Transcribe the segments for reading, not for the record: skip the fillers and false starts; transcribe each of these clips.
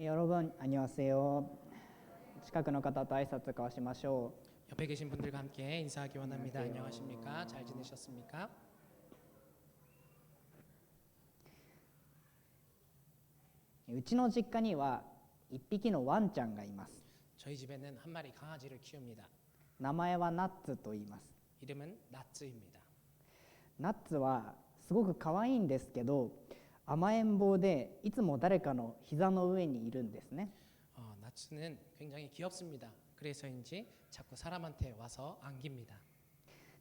여러분 안녕하세요. 近くの方と挨拶交わしましょう. 옆에 계신 분들과 함께 인사하기 원합니다. 안녕하세요. 안녕하십니까? 잘 지내셨습니까? うちの実家には一匹のワンちゃんがいます。 저희 집에는 한 마리 강아지를 키웁니다. 名前はナッツと言います。 이름은 나츠입니다. ナッツはすごく可愛いんですけど、甘えん坊でいつも誰かの膝の上にいるんですね。 나츠는 굉장히 귀엽습니다. 그래서인지 자꾸 사람한테 와서 안깁니다.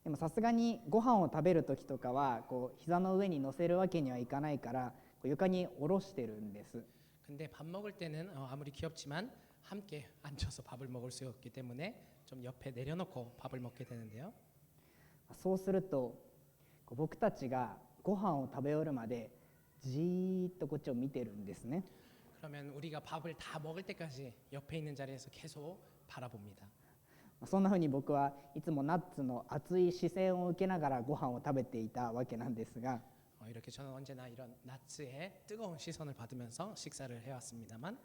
でもさすがにご飯を食べる時とかは膝の上に乗せるわけにはいかないから床に下ろしてるんです。 근데 밥 먹을 때는 아무리 귀엽지만 함께 앉아서 밥을 먹을 수 없기 때문에 좀 옆에 내려놓고 밥을 먹게 되는데요. そうすると僕たちがご飯を食べ終わるまでじーっとこっちを見てるんですね。 그러면 우리가 밥을 다 먹을 때까지 옆에 있는 자리에서 계속 바라봅니다. そんなふうに僕はいつもナッツの熱い視線を受けながらご飯を食べていたわけなんですが、 이렇게 저는 언제나 이런 나츠의 뜨거운 시선을 받으면서 식사를 해왔습니다만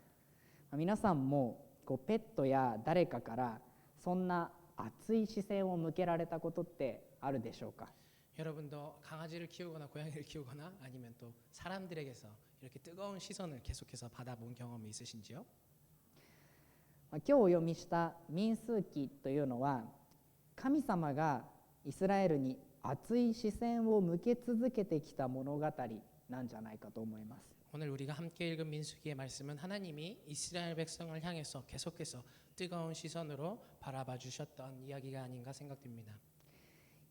皆さんもペットや誰かからそんな熱い視線を向けられたことってあるでしょうか。 여러분도 강아지를 키우거나 고양이를 키우거나 아니면 또 사람들에게서 이렇게 뜨거운 시선을 계속해서 받아본 경험이 있으신지요? 今日お読みした民数記というのは神様がイスラエルに熱い視線を向け続けてきた物語なんじゃないかと思います。 오늘 우리가 함께 읽은 민수기의 말씀은 하나님이 이스라엘 백성을 향해서 계속해서 뜨거운 시선으로 바라봐 주셨던 이야기가 아닌가 생각됩니다.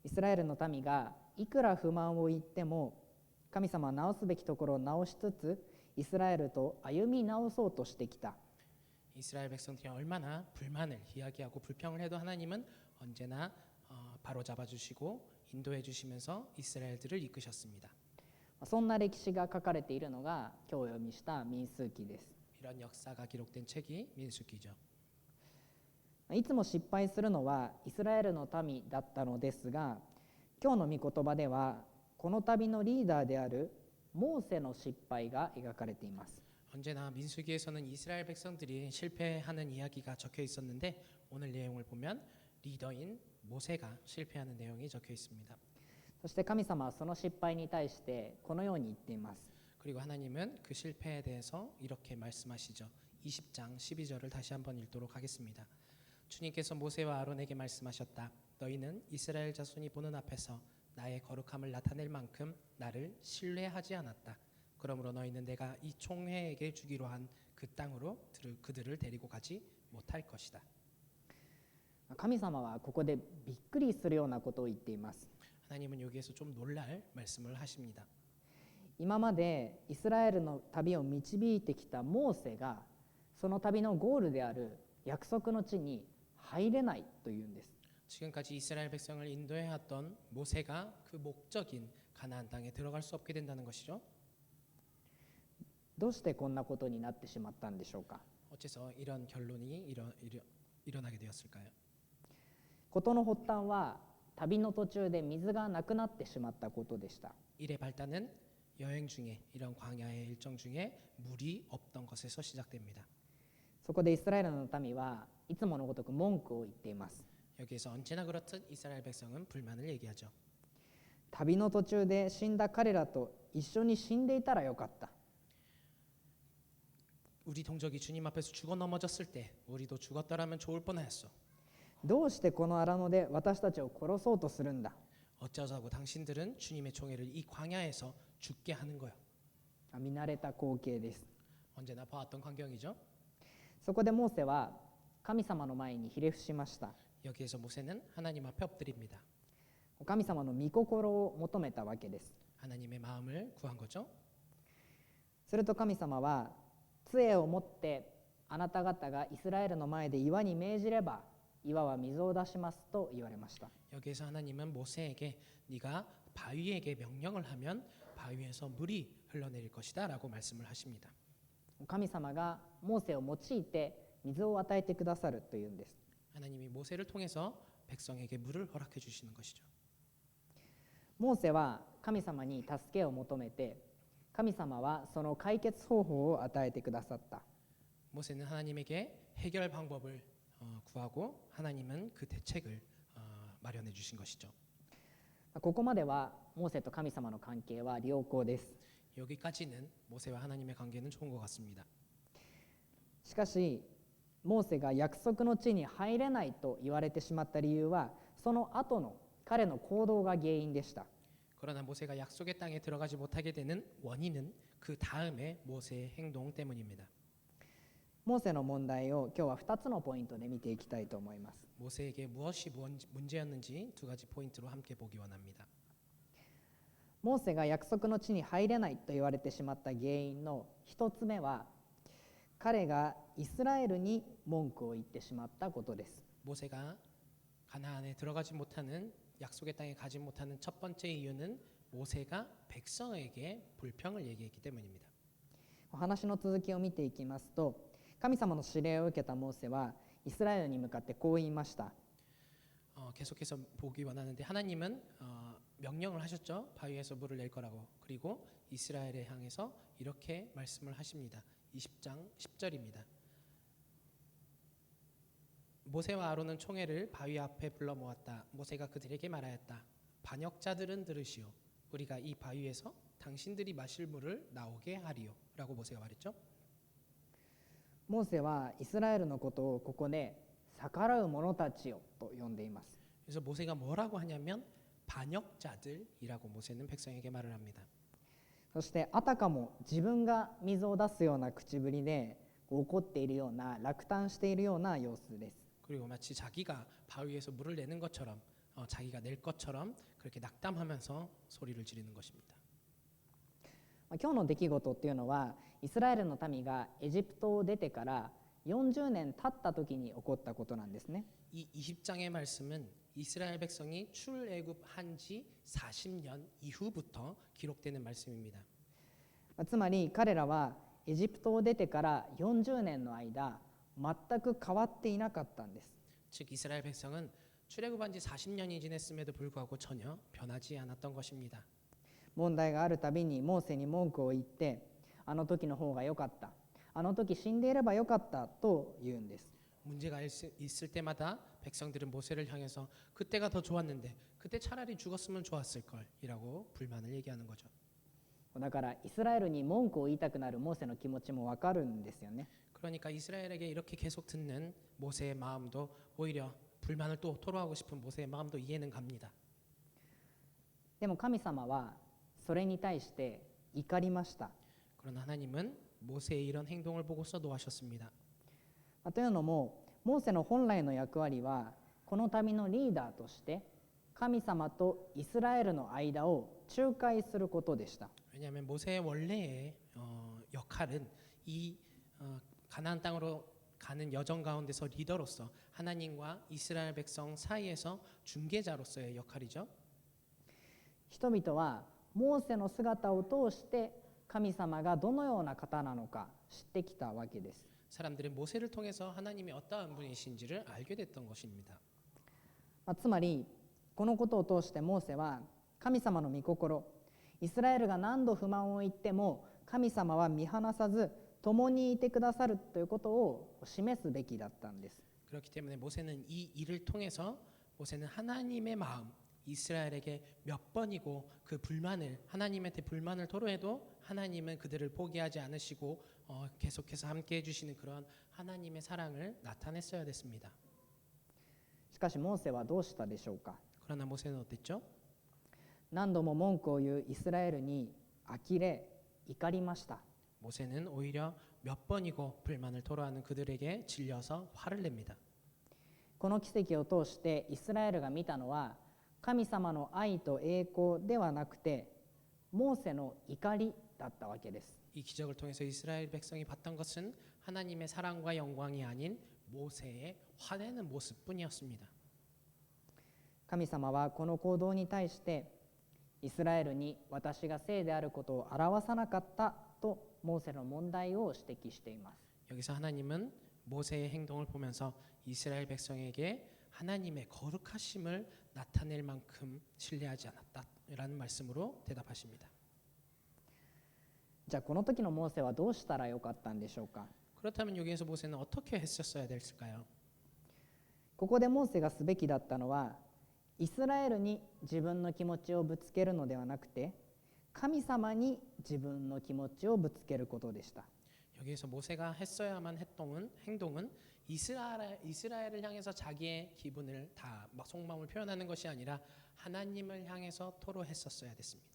イスラエルの民がいくら不満を言っても神様は直すべきところを直しつつイスラエルと歩み直そうとしてきた。 이스라엘 백성들이 얼마나 불만을 이야기하고 불평을 해도 하나님은 언제나 바로잡아 주시고 인도해 주시면서 이스라엘들을 이끄셨습니다. そんな歴史が書かれているのが今日お読みした民数記です。 이런 역사가 기록된 책이 민수기죠. いつも失敗するのはイスラエルの民だったのですが、今日の御言葉ではこの旅のリーダーであるモーセの失敗が描かれています。 언제나 민수기에서는 이스라엘 백성들이 실패하는 이야기가 적혀 있었는데 오늘 내용을 보면 리더인 모세가 실패하는 내용이 적혀 있습니다. そして神様はその失敗に対してこのように言っています。 그리고 하나님은 그 실패에 대해서 이렇게 말씀하시죠. 20장 12절을 다시 한번 읽도록 하겠습니다. 주님께서 모세와 아론에게 말씀하셨다. 너희는 이스라엘 자손이 보는 앞에서 나의 거룩함을 나타낼 만큼 나를 신뢰하지 않았다. 그러므로 너희는 내가 이 총회에게 주기로 한 그 땅으로 그들을 데리고 가지 못할 것이다. 神様はここでびっくりするようなことを言っています。 하나님은 여기에서 좀 놀랄 말씀을 하십니다. 今までイスラエルの旅を導いてきたモーセがその旅のゴールである約束の地に入れないというんです。 지금까지 이스라엘 백성을 인도해 왔던 모세가 그 목적인 가나안 땅에 들어갈 수 없게 된다는 것이죠. どうしてこんなことになってしまったんでしょうか。 어째서 이런 결론이 일어나게 되었을까요? 事の発端は旅の途中で水がなくなってしまったことでした。 일의 발단은 여행 중에 이런 광야의 일정 중에 물이 없던 것에서 시작됩니다. そこでイスラエルの民はいつものごとく文句を言っています。 여기에서 언제나 그렇듯 이스라엘 백성은 불만을 얘기하죠. 旅の途中で死んだ彼らと一緒に死んでいたらよかった。 우리 동족이 주님 앞에서 죽어 넘어졌을 때 우리도 죽었더라면 좋을 뻔했어. どうしてこの荒野で私たちを殺そうとするんだ。 어쩌자고 당신들은 주님의 총애를 이 광야에서 죽게 하는 거야. 見慣れた光景です。 언제나 봐왔던 광경이죠. そこでモーセは神様の前にひれ伏しました。 여기에서 모세는 하나님 앞에 엎드립니다. 神様の御心を求めたわけです。 하나님의 마음을 구한 거죠. すると神様は杖を持ってあなた方がイスラエルの前で岩に命じれば岩は水を出しますと言われました。 여기에서 하나님은 모세에게 네가 바위에게 명령을 하면 바위에서 물이 흘러내릴 것이다 라고 말씀을 하십니다. 神様がモーセを用いて水を与えてくださるというんです。 하나님이 모세를 통해서 백성에게 물을 허락해 주시는 것이죠. モーセは神様に助けを求めて神様はその解決方法を与えてくださった。 모세는 하나님에게 해결 방법을 구하고 하나님은 그 대책을 마련해 주신 것이죠. ここまではモーセと神様の関係は良好です。 여기까지는 모세와 하나님의 관계는 좋은 것 같습니다. しかしモーセが約束の地に入れないと言われてしまった理由はその後の彼の行動が原因でした。 그러나 모세가 약속의 땅에 들어가지 못하게 되는 원인은 그 다음에 모세의 행동 때문입니다. モーセの問題を今日は2つのポイントで見ていきたいと思います。 모세에게 무엇이 문제였는지 두 가지 포인트로 함께 보기 원합니다. モーセが約束の地に入れないと言われてしまった原因の1つ目は彼がイスラエルに文句を言ってしまったことです。 모세가 가나안에 들어가지 못하는 약속의 땅에 가지 못하는 첫 번째 이유는 모세가 백성에게 불평을 얘기했기 때문입니다. お話の続きを見ていきますと神様の指令を受けたモーセはイスラエルに向かってこう言いました。 계속해서 보기 원하는데 하나님은 명령을 하셨죠. 바위에서 물을 낼 거라고. 그리고 이스라엘에 향해서 이렇게 말씀을 하십니다. 20장 10절입니다. 모세와 아론은 총회를 바위 앞에 불러 모았다. 모세가 그들에게 말하였다. 반역자들은 들으시오. 우리가 이 바위에서 당신들이 마실 물을 나오게 하리요. 라고 모세가 말했죠. モーセはイスラエルのことをここで逆らう者たちよと呼んでいます。 그래서 모세가 뭐라고 하냐면 반역자들이라고 모세는 백성에게 말을 합니다. そしてあたかも自分が水を出すような口ぶりで怒っているような落胆しているような様子です。 그리고 마치 자기가 바위에서 물을 내는 것처럼 자기가 낼 것처럼 그렇게 낙담하면서 소리를 지르는 것입니다. 今日の出来事っていうのはイスラエルの民がエジプトを出てから40年経った時に起こったことなんですね。 이 20장의 말씀은 이스라엘 백성이 출애굽한 지 40년 이후부터 기록되는 말씀입니다. つまり彼らはエジプトを出てから40年の間全く変わっていなかったんです。 즉 이스라엘 백성은 출애굽한 지 40년이 지났음에도 불구하고 전혀 변하지 않았던 것입니다. 問題があるたびにモーセに文句を言ってあの時の方が良かった、あの時死んでいればよかったと言うんです。 문제가 있을 때마다 백성들은 모세를 향해서 그때가 더 좋았는데 그때 차라리 죽었으면 좋았을 걸이라고 불만을 얘기하는 거죠. だからイスラエルに文句を言いたくなるモーセの気持ちもわかるんですよね。 그러니까 이스라엘에게 이렇게 계속 듣는 모세의 마음도 오히려 불만을 또 토로하고 싶은 모세의 마음도 이해는 갑니다. でも神様はそれに対して怒りました。 그러나 하나님은 모세의 이런 행동을 보고서 노하셨습니다. というのもモーセの本来の役割はこの民のリーダーとして神様とイスラエルの間を仲介することでした。 왜냐하면 모세의 원래의 역할은 이 가나안 땅으로 가는 여정 가운데서 리더로서 하나님과 이스라엘 백성 사이에서 중개자로서의 역할이죠. 人々はモーセの姿を通して神様がどのような方なのか知ってきたわけです。 사람들은 모세를 통해서 하나님이 어떠한 분이신지를 알게 됐던 것입니다. つまりこのことを通してモーセは神様の御心、イスラエルが何度不満を言っても神様は見放さず共にいてくださるということを示すべきだったんです。 그렇기 때문에 모세는 이 일을 통해서 모세는 하나님의 마음, 이스라엘에게 몇 번이고 그 불만을 하나님한테 불만을 토로해도 하나님은 그들을 포기하지 않으시고 계속해서 함께 해주시는 그런 하나님의 사랑을 나타냈어야 됐습니다. しかしモーセはどうしたでしょうか。 그러나 모세는 어땠죠? 何度も文句を言うイスラエルに呆れ怒りました。 모세는 오히려 몇 번이고 불만을 토로하는 그들에게 질려서 화를 냅니다. この奇跡を通してイスラエルが見たのは神様の愛と栄光ではなくてモーセの怒りだったわけです。 이 기적을 통해서 이스라엘 백성이 봤던 것은 하나님의 사랑과 영광이 아닌 모세의 화내는 모습뿐이었습니다. 神様はこの行動に対してイスラエルに私が聖であることを表さなかったとモーセの問題を指摘しています。 여기서 하나님은 모세의 행동을 보면서 이스라엘 백성에게 하나님의 거룩하심을 나타낼 만큼 신뢰하지 않았다라는 말씀으로 대답하십니다. じゃあこの時のモーセはどうしたらよかったんでしょうか。 그렇다면 여기에서 모세는 어떻게 했었어야 됐을까요? ここでモーセがすべきだったのは、イスラエルに自分の気持ちをぶつけるのではなくて、神様に自分の気持ちをぶつけることでした。 여기에서 모세가 했어야만 했던 행동은 이스라엘을 향해서 자기의 기분을 다 막 속마음을 표현하는 것이 아니라 하나님을 향해서 토로했었어야 됐습니다.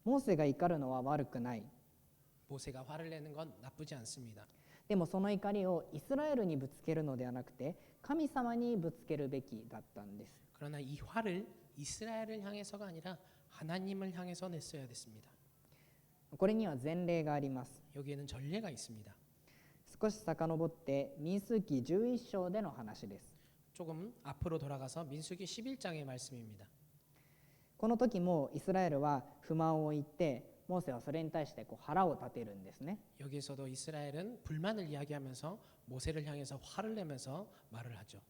モーセが怒るのは悪くない。 모세가 화를 내는 건 나쁘지 않습니다. でもその怒りをイスラエルにぶつけるのではなくて、神様にぶつけるべきだったんです。 그러나 이 화를 이스라엘을 향해서가 아니라 하나님을 향해서 냈어야 됐습니다. これには前例があります。 여기에는 전례가 있습니다. 少し遡って民数記11章での話です。 조금 앞으로 돌아가서 민수기 11장의 말씀입니다. この時もイスラエルは不満を言って、モーセはそれに対して腹を立てるんですね。 여기에서도 이스라엘은 불만을 이야기하면서 모세를 향해서 화를 내면서 말을 하죠.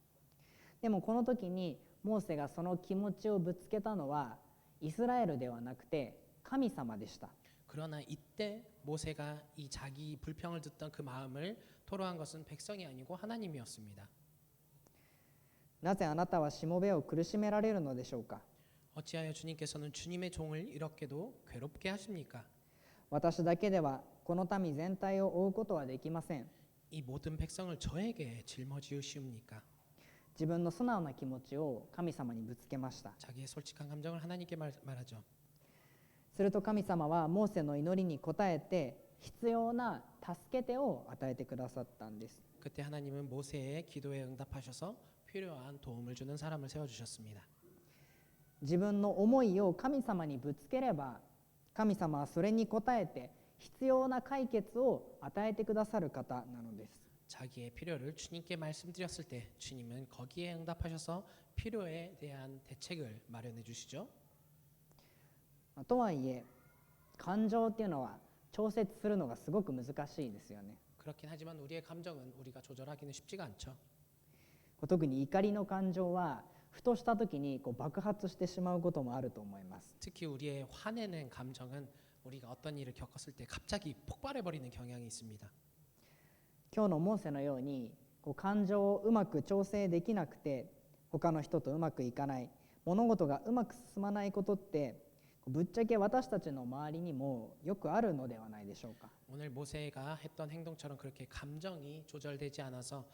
でもこの時にモーセがその気持ちをぶつけたのはイスラエルではなくて神様でした。 그러나 이때 모세가 이 자기 불평을 듣던 그 마음을 토로한 것은 백성이 아니고 하나님이었습니다. なぜあなたはしもべを苦しめられるのでしょうか。 어찌하여 주님께서는 주님의 종을 이렇게도 괴롭게 하십니까? 私だけではこの民全体を追うことはできません。 이 모든 백성을 저에게 짊어지우시옵니까? 自分の素直な気持ちを神様にぶつけました。 자기의 솔직한 감정을 하나님께 말하죠. すると神様はモーセの祈りに応えて必要な助け手を与えてくださったんです。 그때 하나님은 모세의 기도에 응답하셔서 필요한 도움을 주는 사람을 세워주셨습니다. 自分の思いを神様にぶつければ、神様はそれに応えて必要な解決を与えてくださる方なのです。 자기의 필요를 주님께 말씀드렸을 때 주님은 거기에 응답하셔서 필요에 대한 대책을 마련해 주시죠. とはいえ感情っていうのは調節するのがすごく難しいですよね。 그렇긴 하지만 우리의 감정은 우리가 조절하기는 쉽지가 않죠. 特に怒りの感情はふとした時に爆発してしまうこともあると思います。 특히 우리의 화내는 감정은 우리가 어떤 일을 겪었을 때 갑자기 폭발해버리는 경향이 있습니다. 今日のモーセのように感情をうまく調整できなくて他の人とうまくいかない、物事がうまく進まないことってぶっちゃけ私たちの周りにもよくあるのではないでしょうか。 오늘 모세가 했던 행동처럼 그렇게 감정이 조절되지 않아서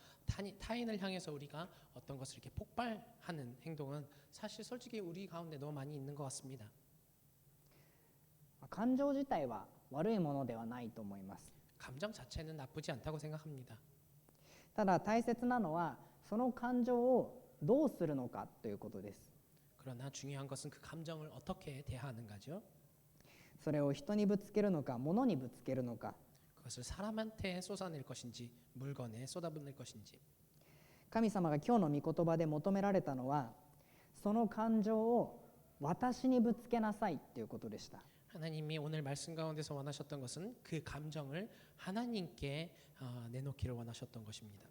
타인을 향해서 우리가 어떤 것을 이렇게 폭발하는 행동은 사실 솔직히 우리 가운데 너무 많이 있는 것 같습니다. 感情自体は悪いものではないと思います。 감정 자체는 나쁘지 않다고 생각합니다. ただ大切なのはその感情をどうするのかということです。 그러나 중요한 것은 그 감정을 어떻게 대하는가죠. それを人にぶつけるのか物にぶつけるのか、 그것을 사람한테 쏟아낼 것인지 물건에 쏟아붓는 것인지. 神様が今日の御言葉で求められたのはその感情を私にぶつけなさいということでした。 하나님이 오늘 말씀 가운데서 원하셨던 것은 그 감정을 하나님께 내놓기를 원하셨던 것입니다.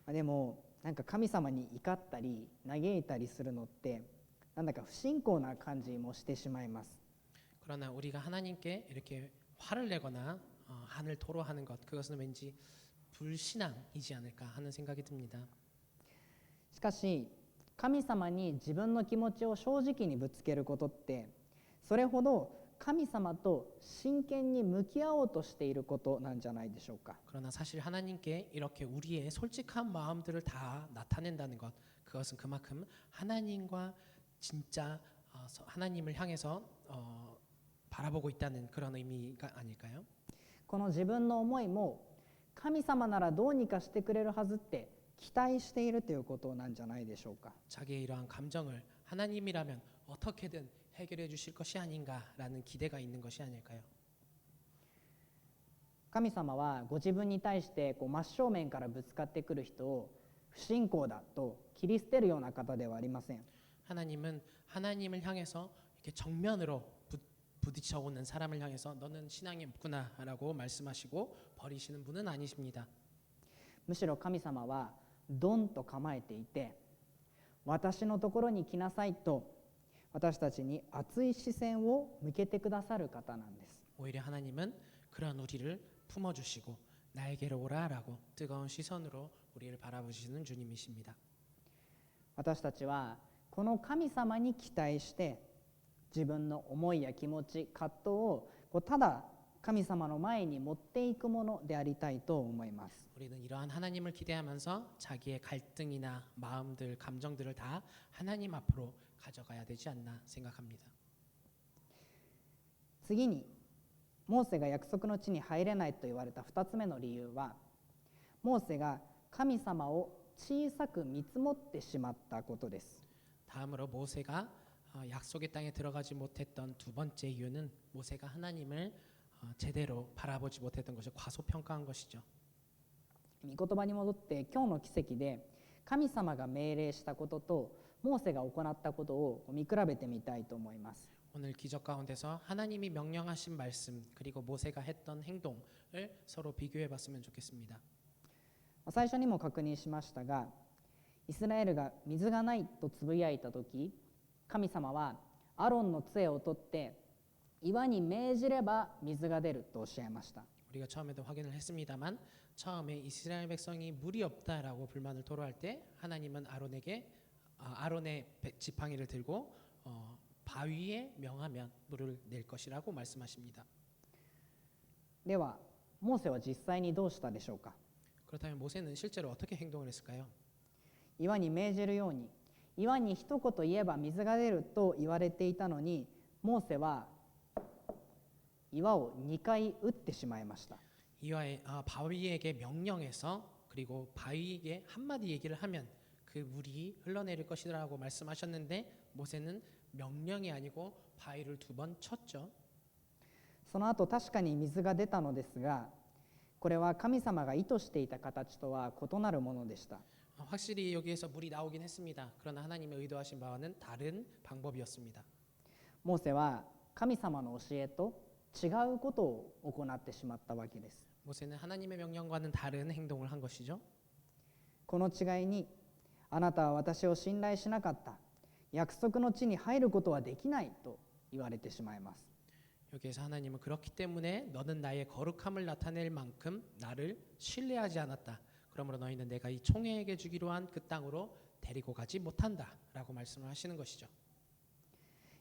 でもなんか神様に怒ったり嘆いたりするのってなんだか不信仰な感じもしてしまいます。 그러나 우리가 하나님께 이렇게 화를 내거나 한을 토로하는 것, 그것은 왠지 불신앙이지 않을까 하는 생각이 듭니다. しかし神様に自分の気持ちを正直にぶつけることってそれほど神様と真剣に向き合おうとしていることなんじゃないでしょうか。 그러나 사실 하나님께 이렇게 우리의 솔직한 마음들을 다 나타낸다는 것, 그것은 그만큼 하나님과 진짜 하나님을 향해서 바라보고 있다는 그런 의미가 아닐까요? この自分の思いも神様ならどうにかしてくれるはずって期待しているということなんじゃないでしょうか。 자기의 이러한 감정을 하나님이라면 어떻게든 해결해 주실 것이 아닌가라는 기대가 있는 것이 아닐까요? 神様はご自分に対して真正面からぶつかってくる人を不信仰だと切り捨てるような方ではありません。 하나님은 하나님을 향해서 이렇게 정면으로 부딪혀 오는 사람을 향해서 너는 신앙이 없구나라고 말씀하시고 버리시는 분은 아니십니다. むしろ神様はドンと構えていて私のところに来なさいと私たちに熱い視線を向けてくださる方なんです。 오히려 하나님은 그런 우리를 품어주시고 나에게로 오라라고 뜨거운 시선으로 우리를 바라보시는 주님이십니다. 私たちはこの神様に期待して自分の思いや気持ち、葛藤をただ神様の前に持っていくものでありたいと思います。 우리는 이러한 하나님을 기대하면서 자기의 갈등이나 마음들, 감정들을 다 하나님 앞으로 가져가야 되지 않나 생각합니다. 次にモーセが約束の地に入れないと言われた2つ目の理由は、モーセが神様を小さく見積もってしまったことです。 다음으로 모세가 약속의 땅에 들어가지 못했던 두 번째 이유는 모세가 하나님을 제대로 바라보지 못했던 것을 과소평가한 것이죠. 御言葉に戻って今日の奇跡で神様が命令したこととモーセが行ったことを見比べてみたいと思います。 오늘 기적 가운데서 하나님이 명령하신 말씀 그리고 모세가 했던 행동을 서로 비교해 봤으면 좋겠습니다. 最初にも確認しましたが、イスラエルが水がないとつぶやいたとき、神様はアロンの杖を取って岩に命じれば水が出るとおっしゃいました。 우리가 처음에도 확인을 했습니다만 처음에 이스라엘 백성이 물이 없다라고 불만을 토로할 때 하나님은 아론의 지팡이를 들고 바위에 명하면 물을 낼 것이라고 말씀하십니다. ではモーセは実際にどうしたでしょうか。 그렇다면 모세는 실제로 어떻게 행동을 했을까요? 岩に命じるように、岩に一言言えば水が出ると言われていたのに、モーセは岩を2回打ってしまいました。 바위에게 명령해서 그리고 바위에게 한마디 얘기를 하면 그 물이 흘러내릴 것이라고 말씀하셨는데 모세는 명령이 아니고 바위를 2번 쳤죠. その後確かに水が出たのですが、これは神様が意図していた形とは異なるものでした。 확실히 여기에서 물이 나오긴 했습니다. 그러나 하나님의 의도하신 바와는 다른 방법이었습니다. モーセは神様の教えと違うことを行ってしまったわけです。 모세는 하나님의 명령과는 다른 행동을 한 것이죠. この違いに、あなたは私を信頼しなかった、約束の地に入ることはできないと言われてしまいます。 여기에서 하나님은 그렇기 때문에 너는 나의 거룩함을 나타낼 만큼 나를 신뢰하지 않았다. 그러므로 너희는 내가 이 총회에게 주기로 한 그 땅으로 데리고 가지 못한다라고 말씀을 하시는 것이죠.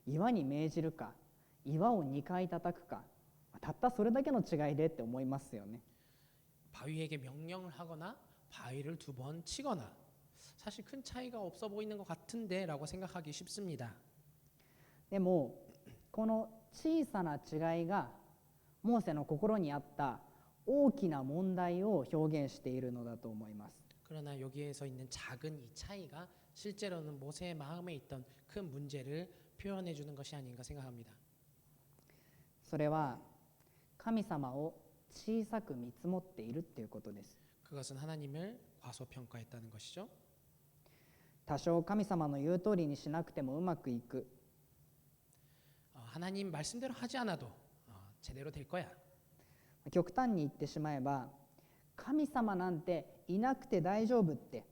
岩に命じるか、岩を2回叩くか、たったそれだけの違いでって思いますよね。 바위에게 명령을 하거나 바위를 2번 치거나 사실 큰 차이가 없어 보이는 것 같은데라고 생각하기 쉽습니다. でもこの小さな違いがモーセの心にあった大きな問題を表現しているのだと思います。 그러나 여기에서 있는 작은 이 차이가 실제로는 모세의 마음에 있던 큰 문제를 표현해 주는 것이 아닌가 생각합니다. それは神様を小さく見積もっているということです。 그것은 하나님을 과소평가했다는 것이죠. 多少神様の言う通りにしなくてもうまくいく。 하나님 말씀대로 하지 않아도 제대로 될 거야. 極端に言ってしまえば、神様なんていなくて大丈夫って、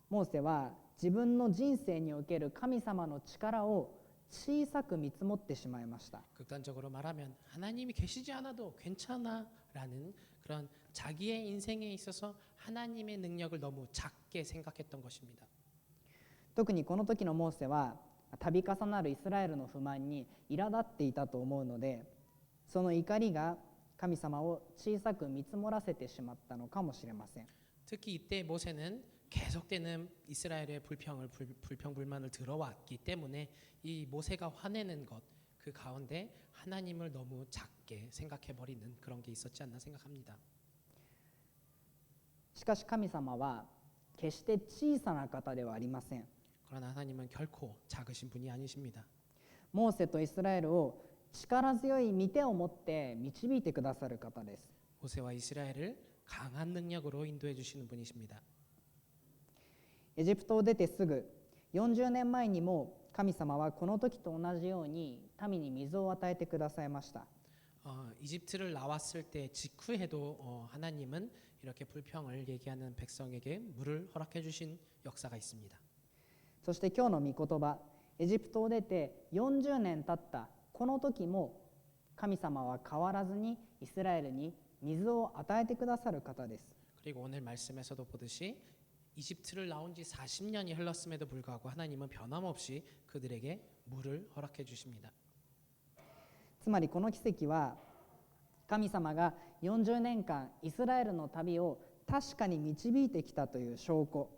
モーセは自分の人生における神様の力を小さく見積もってしまいました。 극단적으로 말하면 하나님이 계시지 않아도 괜찮아라는 그런 자기의 인생에 있어서 하나님의 능력을 너무 작게 생각했던 것입니다. 特にこの時のモーセは度重なるイスラエルの不満に苛立っていたと思うので、その怒りが神様を小さく見積もらせてしまったのかもしれません。 특히 이때 모세는 계속되는 이스라엘의 불평불만을 들어왔기 때문에 이 모세가 화내는 것 그 가운데 하나님을 너무 작게 생각해버리는 그런 게 있었지 않나 생각합니다. しかし神様は決して小さな方ではありません。 그러나 하나님은 결코 작으신 분이 아니십니다. モーセとイスラエルを力強い御手を持って導いてくださる方です。 모세와 이스라엘을 강한 능력으로 인도해 주시는 분이십니다. エジプトを出てすぐ40年前にも神様はこの時と同じように民に水を与えてくださいました。 이집트를 나왔을 때 직후에도 하나님은 이렇게 불평을 얘기하는 백성에게 물을 허락해 주신 역사가 있습니다. そして今日の御言葉、エジプトを出て40年経ったこの時も神様は変わらずにイスラエルに水を与えてくださる方です。 그리고 오늘 말씀에서도 보듯이 이집트를 나온 지 40년이 흘렀음에도 불구하고 하나님은 변함없이 그들에게 물을 허락해 주십니다. つまりこの奇跡は神様が40年間イスラエルの旅を確かに導いてきたという証拠、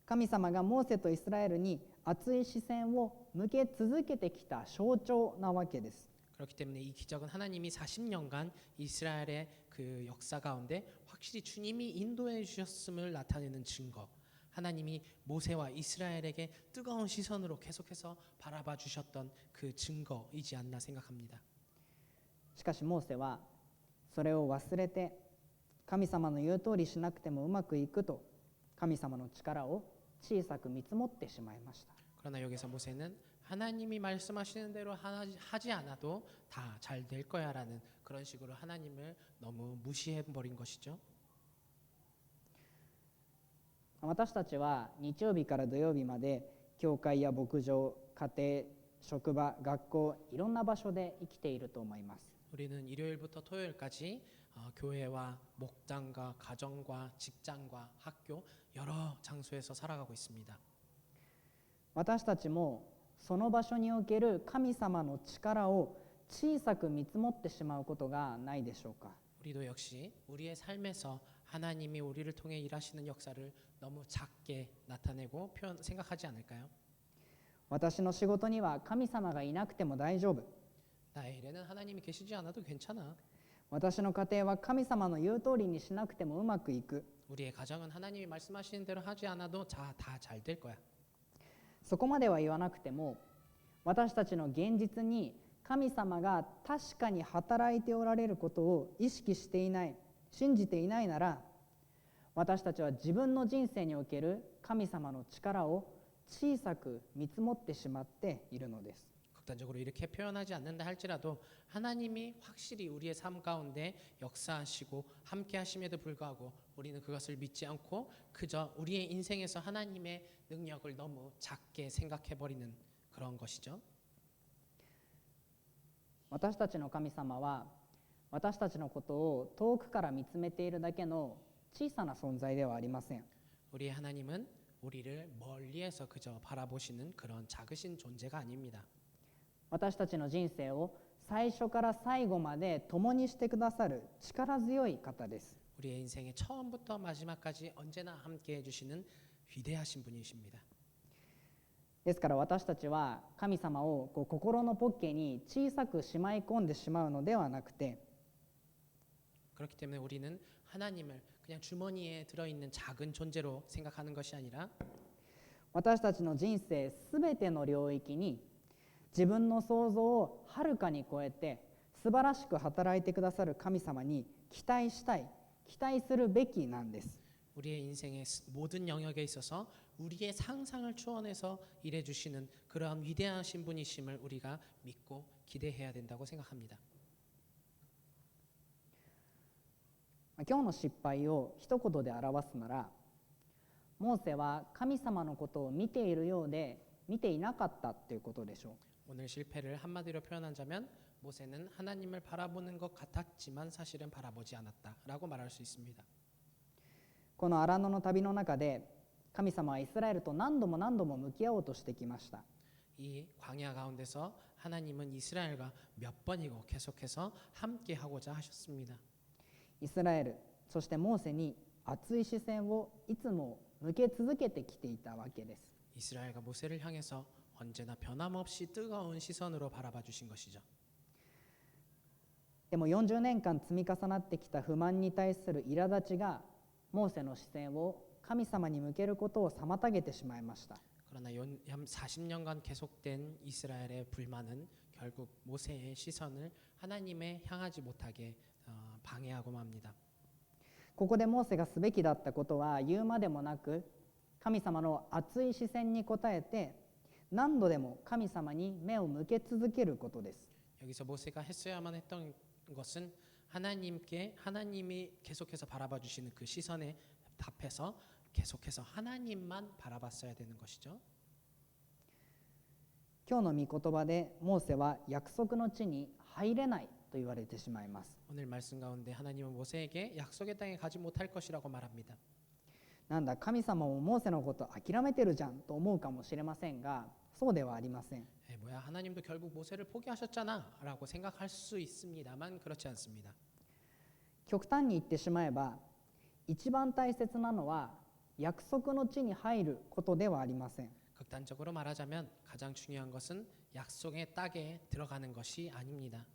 神様がモーセとイスラエルに熱い視線を向け続けてきた象徴なわけです。 그렇기 때문에 이 기적은 하나님이 40년간 이스라엘의 그 역사 가운데 확실히 주님이 인도해 주셨음을 나타내는 증거, 하나님이 모세와 이스라엘에게 뜨거운 시선으로 계속해서 바라봐 주셨던 그 증거이지 않나 생각합니다. しかしモーセはそれを忘れて神様の言う通りしなくてもうまくいくと神様の力を小さく見積もってしまいました。 그러나 여기서 모세는 하나님이 말씀하시는 대로 하지 않아도 다 잘 될 거야라는 그런 식으로 하나님을 너무 무시해 버린 것이죠. 私たちは日曜日から土曜日まで教会や牧場、家庭、職場、学校、いろんな場所で生きていると思います。 우리는 일요일부터 토요일까지 교회와 목장과 가정과 직장과 학교 여러 장소에서 살아가고 있습니다. 私たちもその場所における神様の力を小さく見積もってしまうことがないでしょうか。 우리도 역시 우리의 삶에서 하나님이 우리를 통해 일하시는 역사를 너무 작게 나타내고 생각하지 않을까요? 私の仕事には神様がいなくても大丈夫。 나의 일에는 하나님이 계시지 않아도 괜찮아. 私の家庭は神様の言う通りにしなくてもうまくいく。 우리의 가정은 하나님이 말씀하시는 대로 하지 않아도 다 잘 될 거야. そこまでは言わなくても、私たちの現実に神様が確かに働いておられることを意識していない、信じていないなら、私たちは自分の人生における神様の力を小さく見積もってしまっているのです。 극단적으로 이렇게 표현하지 않는다 할지라도 하나님이 확실히 우리의 삶 가운데 역사하시고 함께 하심에도 불구하고 우리는 그것을 믿지 않고 그저 우리의 인생에서 하나님의 능력을 너무 작게 생각해 버리는 그런 것이죠. 私たちの神様は私たちのことを遠くから見つめているだけの小さな存在ではありません。 우리의 하나님은 우리를 멀리에서 그저 바라보시는 그런 작으신 존재가 아닙니다. 私たちの人生を最初から最後まで共にしてくださる力強い方です。 우리의 인생의 처음부터 마지막까지 언제나 함께 해주시는 위대하신 분이십니다. ですから私たちは神様を心のポッケに小さくしまい込んでしまうのではなくて、 그렇기 때문에 우리는 하나님을 그냥 주머니에 들어있는 작은 존재로 생각하는 것이 아니라 私たちの人生すべての領域に自分の想像をはるかに超えて素晴らしく働いてくださる神様に期待したい、期待するべきなんです。 우리의 인생의 모든 영역에 있어서 우리의 상상을 초월해서 일해 주시는 그러한 위대하신 분이심을 우리가 믿고 기대해야 된다고 생각합니다. 今日の失敗を一言で表すなら、モーセは神様のことを見ているようで見ていなかったということでしょう。 오늘 실패를 한마디로 표현하자면 모세는 하나님을 바라보는 것 같았지만 사실은 바라보지 않았다라고 말할 수 있습니다. この荒野の旅の中で神様はイスラエルと何度も何度も向き合おうとしてきました。 이 광야 가운데서 하나님은 이스라엘과 몇 번이고 계속해서 함께 하고자 하셨습니다. イスラエル、そしてモーセに熱い視線をいつも向け続けてきていたわけです。 이스라엘과 모세를 향해서 언제나 변함없이 뜨거운 시선으로 바라봐 주신 것이죠. でも40年間積み重なってきた不満に対する苛立ちがモーセの視線を神様に向けることを妨げてしまいました。 그러나 40년간 계속된 이스라엘의 불만은 결국 모세의 시선을 하나님에 향하지 못하게 방해하고 맙니다. ここでモーセがすべきだったことは言うまでもなく、神様の熱い視線に応えて何度でも神様に目を向け続けることです。 여기서 모세가 했어야만 했던 것은 하나님이 계속해서 바라봐 주시는 그 시선에 답해서 계속해서 하나님만 바라봤어야 되는 것이죠. 今日の御言葉でモーセは約束の地に入れないと言われてしまいます。 오늘 말씀 가운데 하나님은 모세에게 약속의 땅에 가지 못할 것이라고 말합니다. なんだ神様もモーセのこと諦めてるじゃんと思うかもしれませんが、そうではありません。 뭐야 하나님도 결국 모세를 포기하셨잖아 라고 생각할 수 있습니다만 그렇지 않습니다. 極端に言ってしまえば、一番大切なのは約束の地に入ることではありません。 극단적으로 말하자면 가장 중요한 것은 약속의 땅에 들어가는 것이 아닙니다.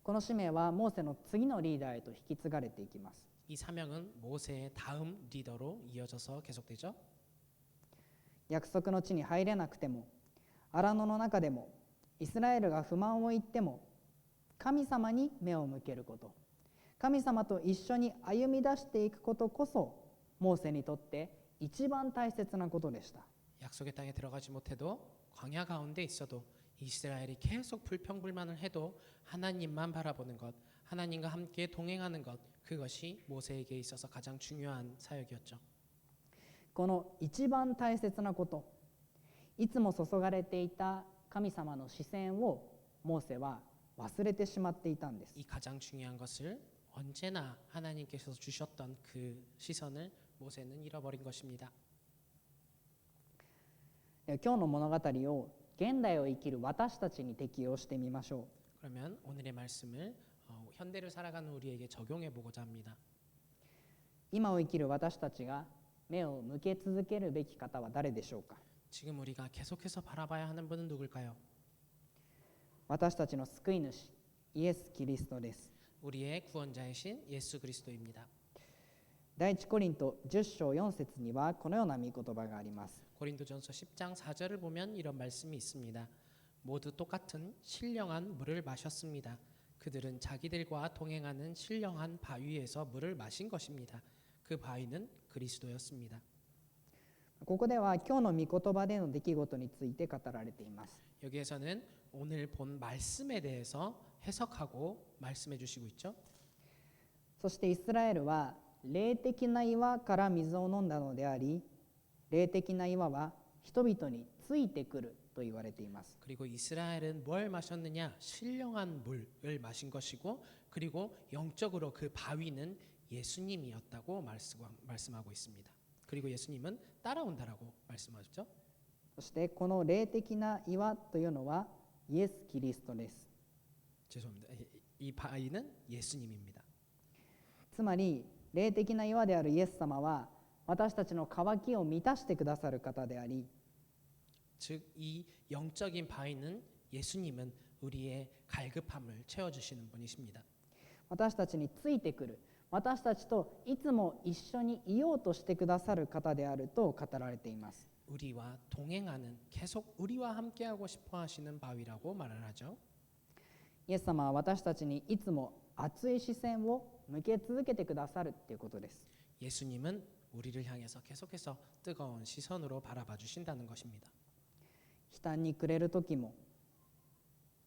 この使命はモーセの次のリーダーへと引き継がれていきます。 이 사명은 모세의 다음 리더로 이어져서 계속되죠. 約束の地に入れなくても、荒野の中でも、イスラエルが不満を言っても、神様に目を向けること、神様と一緒に歩み出していくことこそモーセにとって一番大切なことでした。 약속의 땅에 들어가지 못해도 광야 가운데 있어도 이스라엘이 계속 불평불만을 해도 하나님만 바라보는 것, 하나님과 함께 동행하는 것, 그것이 모세에게 있어서 가장 중요한 사역이었죠. この一番大切なこと、いつも注がれていた神様の視線をモーセは忘れてしまっていたんです。 이 가장 중요한 것을 언제나 하나님께서 주셨던 그 시선을 모세는 잃어버린 것입니다. 今日の物語を現代を生きる私たちに適用してみましょう。 그러면 오늘의 말씀을 현대를 살아가는 우리에게 적용해 보고자 합니다. 今を生きる私たちが目を向け続けるべき方は誰でしょうか。 지금 우리가 계속해서 바라봐야 하는 분은 누굴까요? 私たちの救い主イエス・キリストです。 우리의 구원자이신 예수 그리스도입니다. 第一コリント10章4節にはこのような御言葉があります。 고린도전서 10장 4절을 보면 이런 말씀이 있습니다. 모두 똑같은 신령한 물을 마셨습니다. 그들은 자기들과 동행하는 신령한 바위에서 물을 마신 것입니다. 그 바위는 그리스도였습니다. ここでは今日の御言葉での出来事について語られています。 여기에서는 오늘 본 말씀에 대해서 해석하고 말씀해 주시고 있죠. そしてイスラエルは霊的な岩から水を飲んだのであり、霊的な岩は人々についてくると言われています。 그리고 이스라엘은 뭘 마셨느냐? 신령한 물을 마신 것이고 그리고 영적으로 그 바위는 예수님이었다고 말씀하고 있습니다. 그리고 예수님은 따라온다라고 말씀하셨죠. そしてこの霊的な岩というのはイエス・キリストです。 죄송합니다. 이 바위는 예수님입니다. つまり霊的な岩であるイエス様は私たちの渇きを満たしてくださる方であり、 즉 이 영적인 바위는 예수님은 우리의 갈급함을 채워주시는 분이십니다. 私たちについてくる、私たちといつも一緒にいようとしてくださる方であると語られています。 우리와 동행하는 계속 우리와 함께하고 싶어하시는 바위라고 말을 하죠. イエス様は私たちにいつも熱い視線を向け続けてくださるということです。 예수님은 우리를 향해서 계속해서 뜨거운 시선으로 바라봐 주신다는 것입니다. 悲嘆に暮れる時も、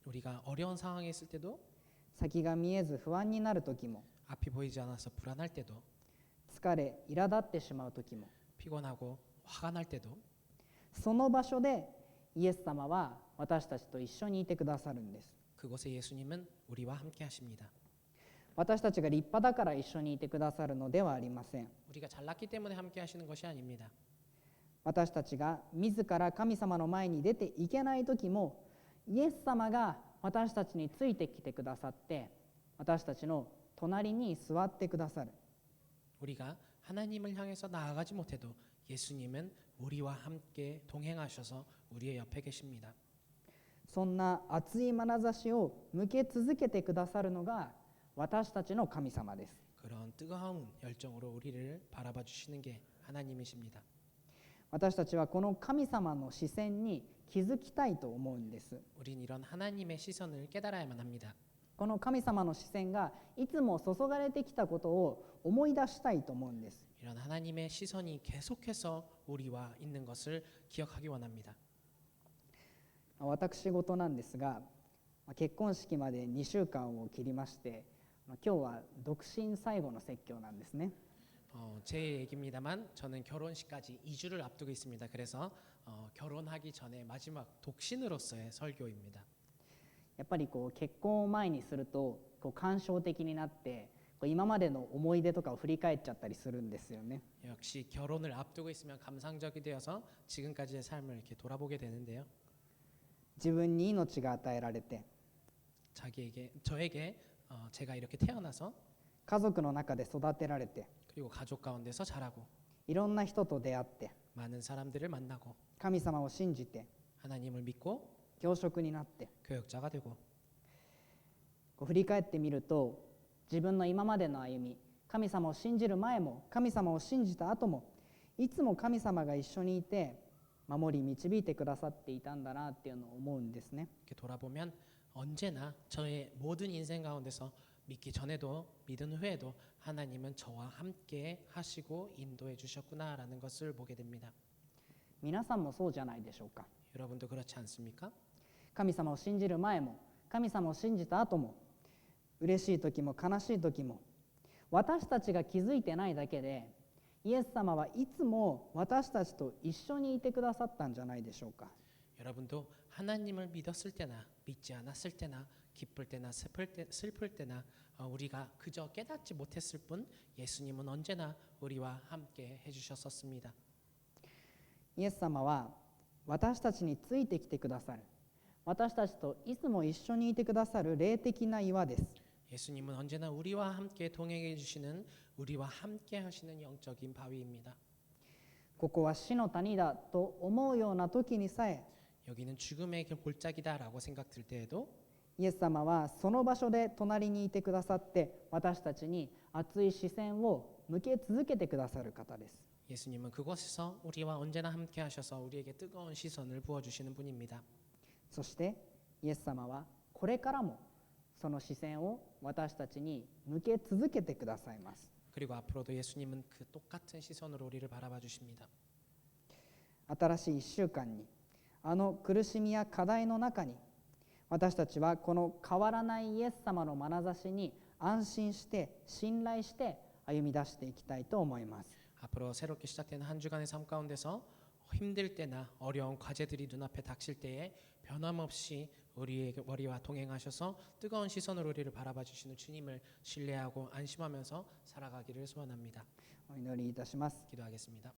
우리가 어려운 상황에 있을 때도, 先が見えず不安になる時も、 앞이 보이지 않아서 불안할 때도, 疲れ苛立ってしまう時も、 피곤하고 화가 날 때도 その場所でイエス様は私たちと一緒にいてくださるんです。 그곳에 예수님은 우리와 함께 하십니다. 私たちが立派だから一緒にいてくださるのではありません。 우리가 잘났기 때문에 함께 하시는 것이 아닙니다. 私たちが自ら神様の前に出ていけない時も、イエス様が私たちについてきてくださって、私たちの隣に座ってくださる。 우리가 하나님을 향해서 나아가지 못해도 예수님은 우리와 함께 동행하셔서 우리의 옆에 계십니다. そんな熱い眼差しを向け続けてくださるのが私たちの神様です。 그런 뜨거운 열정으로 우리를 바라봐 주시는 게 하나님이십니다. 私たちはこの神様の視線に気づきたいと思うんです。 우린 이런 하나님의 시선을 깨달아야만 합니다. この神様の視線がいつも注がれてきたことを思い出したいと思うんです。 이런 하나님의 시선이 계속해서 우리와 있는 것을 기억하기 원합니다. 私事なんですが、結婚式まで2週間を切りまして、今日は独身最後の説教なんですね。 제 얘기입니다만 저는 결혼식까지 2주를 앞두고 있습니다. 그래서 결혼하기 전에 마지막 독신으로서의 설교입니다. やっぱり結婚を前にするとこう感傷的になってこう今までの思い出とかを振り返っちゃったりするんですよね。 역시 결혼을 앞두고 있으면 감상적이 되어서 지금까지의 삶을 이렇게 돌아보게 되는데요. 自分に命が与えられて 저에게 제가 이렇게 태어나서 家族の中で育てられて 그리고 가족 가운데서 자라고 いろんな人と出会って 많은 사람들을 만나고 神様を信じて 하나님을 믿고 教職になって 교역자가 되고 こう振り返ってみると自分の今までの歩み、神様を信じる前も神様を信じた後もいつも神様が一緒にいて守り導いてくださっていたんだなっていうのを思うんですね。 이렇게 돌아보면 언제나 저의 모든 인생 가운데서 믿기 전에도 믿은 후에도 하나님은 저와 함께 하시고 인도해 주셨구나라는 것을 보게 됩니다. 皆さんもそうじゃないでしょうか。 여러분도 그렇지 않습니까? 神様を信じる前も神様を信じた後も嬉しい時も悲しい時も私たちが気づいてないだけでイエス様はいつも私たちと一緒にいてくださったんじゃないでしょうか。 여러분도 하나님을 믿었을 때나 믿지 않았을 때나 기쁠 때나 슬플 때나 우리가 그저 깨닫지 못했을 뿐 예수님은 언제나 우리와 함께 해주셨었습니다. イエス様は私たちについてきてくださる、私たちといつも一緒にいてくださる霊的な岩です。 예수님은 언제나 우리와 함께 동행해 주시는 우리와 함께 하시는 영적인 바위입니다. ここは死の谷だと思うような時にさえ 여기는 죽음의 골짜기다라고 생각될 때에도 イエス様はその場所で隣にいてくださって私たちに熱い視線を向け続けてくださる方です。 예수님은 그곳에서 우리와 언제나 함께 하셔서 우리에게 뜨거운 시선을 부어주시는 분입니다. そしてイエス様はこれからもその視線を私たちに向け続けてくださいます。 그리고 앞으로도 예수님은 그 똑같은 시선으로 우리를 바라봐 주십니다. 新しい1週間にあの苦しみや課題の中に私たちはこの変わらないイエス様の眼差しに安心して信頼して歩み出していきたいと思います。 앞으로 새롭게 시작되는 한 주간의 삶 가운데서 힘들 때나 어려운 과제들이 눈앞에 닥칠 때에 변함없이 우리와 동행하셔서 뜨거운 시선으로 우리를 바라봐 주시는 주님을 신뢰하고 안심하면서 살아가기를 소원합니다. お祈りいたします。 기도하겠습니다.